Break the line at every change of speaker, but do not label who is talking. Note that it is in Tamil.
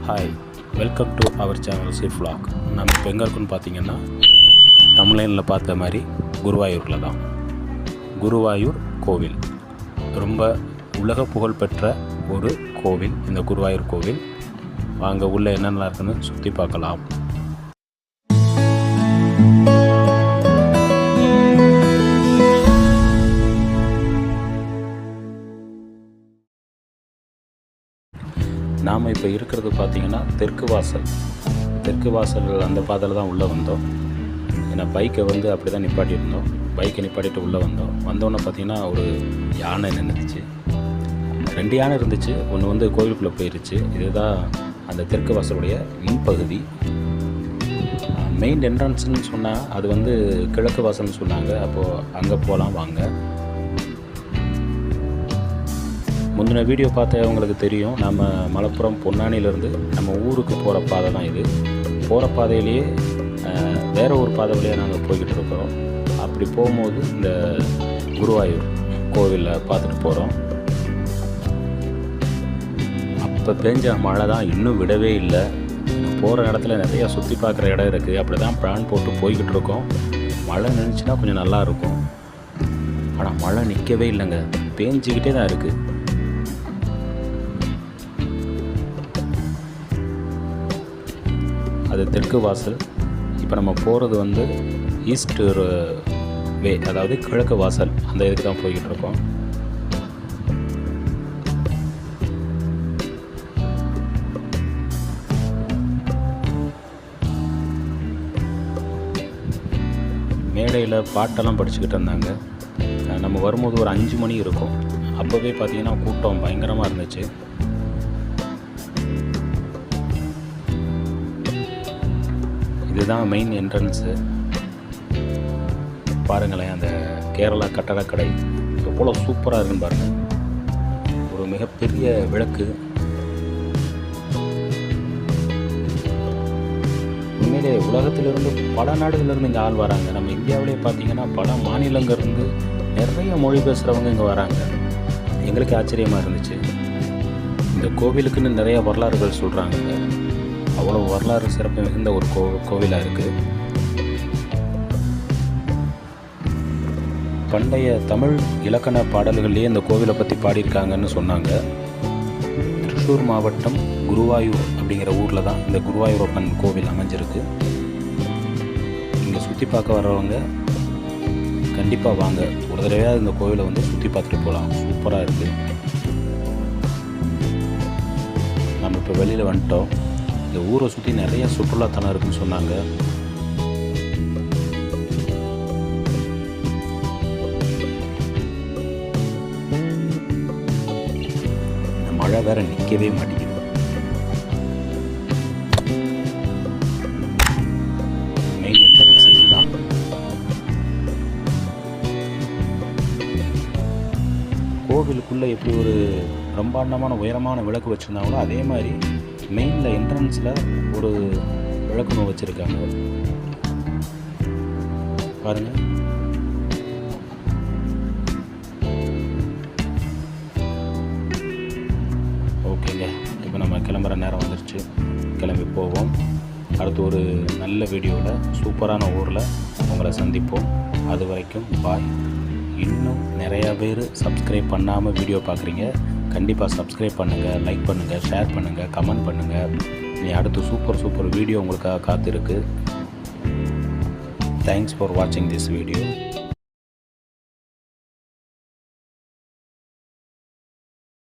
Hi, welcome to our channel sweet vlog. நம்ம இப்போ எங்கே இருக்குன்னு பார்த்தீங்கன்னா, தமிழ்லைனில் பார்த்த மாதிரி குருவாயூரில் தான். குருவாயூர் கோவில் ரொம்ப உலக புகழ்பெற்ற ஒரு கோவில். இந்த குருவாயூர் கோவில் வாங்க உள்ளே என்னென்னலாம் இருக்குன்னு சுற்றி பார்க்கலாம். நாம் இப்போ இருக்கிறது பார்த்திங்கன்னா தெற்கு வாசல் அந்த பாதையில் தான் உள்ளே வந்தோம். ஏன்னா பைக்கை அப்படி தான் நிப்பாட்டியிருந்தோம். பைக்கை நிப்பாட்டிட்டு உள்ளே வந்தோன்னே பார்த்திங்கன்னா ஒரு யானை நின்றுச்சு. 2 யானை இருந்துச்சு. ஒன்று கோவிலுக்குள்ளே போயிருச்சு. இதுதான் அந்த தெற்கு வாசலுடைய முன்பகுதி. மெயின் என்ட்ரன்ஸ்னு சொன்னால் அது கிழக்கு வாசல்னு சொன்னாங்க. அப்போது அங்கே போகலாம் வாங்க. முந்தின வீடியோ பார்த்தவங்களுக்கு தெரியும், நம்ம மலப்புரம் பொன்னானியிலேருந்து நம்ம ஊருக்கு போகிற பாதை தான் இது. போகிற பாதையிலேயே வேறு ஒரு பாதை வழியாக நாங்கள் போய்கிட்டு இருக்கிறோம். அப்படி போகும்போது இந்த குருவாயூர் கோவிலில் பார்த்துட்டு போகிறோம். அப்போ பெஞ்ச மழை தான் இன்னும் விடவே இல்லை. போகிற இடத்துல நிறையா சுற்றி பார்க்குற இடம் இருக்குது. அப்படி தான் பிளான் போட்டு போய்கிட்டு இருக்கோம். மழை நினச்சின்னா கொஞ்சம் நல்லாயிருக்கும். ஆனால் மழை நிற்கவே இல்லைங்க, பேஞ்சிக்கிட்டே தான் இருக்குது. அது தெற்கு வாசல். இப்போ நம்ம போகிறது ஈஸ்ட் வே, அதாவது கிழக்கு வாசல். அந்த இதுக்கு தான் போய்கிட்டு இருக்கோம். மேடையில் பாட்டெல்லாம் படிச்சுக்கிட்டு இருந்தாங்க. நம்ம வரும்போது ஒரு 5 மணி இருக்கும். அப்போவே பார்த்திங்கன்னா கூட்டம் பயங்கரமாக இருந்துச்சு. இதுதான் மெயின் என்ட்ரன்ஸு. பாருங்களேன், அந்த கேரளா கட்டடக்கடை எவ்வளோ சூப்பராக இருக்குன்னு பாருங்கள். ஒரு மிகப்பெரிய விளக்கு. உண்மையிலே உலகத்திலிருந்து பல நாடுகளிலிருந்து இங்கே ஆள் வராங்க. நம்ம இந்தியாவிலே பார்த்திங்கன்னா பல மாநிலங்கள்லேருந்து நிறைய மொழி பேசுகிறவங்க இங்கே வராங்க. எங்களுக்கு ஆச்சரியமாக இருந்துச்சு. இந்த கோவிலுக்குன்னு நிறைய வரலாறுகள் சொல்கிறாங்க. அவ்வளோ வரலாறு சிறப்பு மிகுந்த ஒரு கோவிலாக இருக்குது. பண்டைய தமிழ் இலக்கண பாடல்கள்லேயே இந்த கோவிலை பற்றி பாடியிருக்காங்கன்னு சொன்னாங்க. திருச்சூர் மாவட்டம் குருவாயூர் அப்படிங்கிற ஊரில் தான் இந்த குருவாயூரப்பன் கோவில் அமைஞ்சிருக்கு. இங்கே சுற்றி பார்க்க வர்றவங்க கண்டிப்பாக வாங்க. ஒரு தடவையாக இந்த கோவிலை சுற்றி பார்த்துட்டு போகலாம். சூப்பராக இருக்குது. நம்ம இப்போ வெளியில் வந்துட்டோம். இந்த ஊரை சுற்றி நிறைய சுற்றுலாத்தலம் இருக்குன்னு சொன்னாங்க. இந்த மழை வேற நிற்கவே மாட்டேங்குது. மெயின் என்ட்ரன்ஸ் தான். கோவிலுக்குள்ளே எப்படி ஒரு பிரம்மாண்டமான உயரமான விளக்கு வச்சுருந்தாங்களோ அதே மாதிரி மெயினில் என்ட்ரன்ஸில் ஒரு விளக்குன்னு வச்சுருக்காங்க. பாருங்கள். ஓகேங்க, இப்போ நம்ம கிளம்புற நேரம் வந்துருச்சு. கிளம்பி போவோம். அடுத்து ஒரு நல்ல வீடியோவில் சூப்பரான ஊரில் உங்களை சந்திப்போம். அது வரைக்கும் பாய். இன்னும் நிறையா பேர் சப்ஸ்கிரைப் பண்ணாமல் வீடியோ பார்க்குறீங்க. கண்டிப்பாக சப்ஸ்கிரைப் பண்ணுங்கள், லைக் பண்ணுங்கள், ஷேர் பண்ணுங்கள், கமெண்ட் பண்ணுங்கள். நீ அடுத்து சூப்பர் வீடியோ உங்களுக்காக காத்திருக்கு. தேங்க்ஸ் ஃபார் வாட்சிங் திஸ் வீடியோ.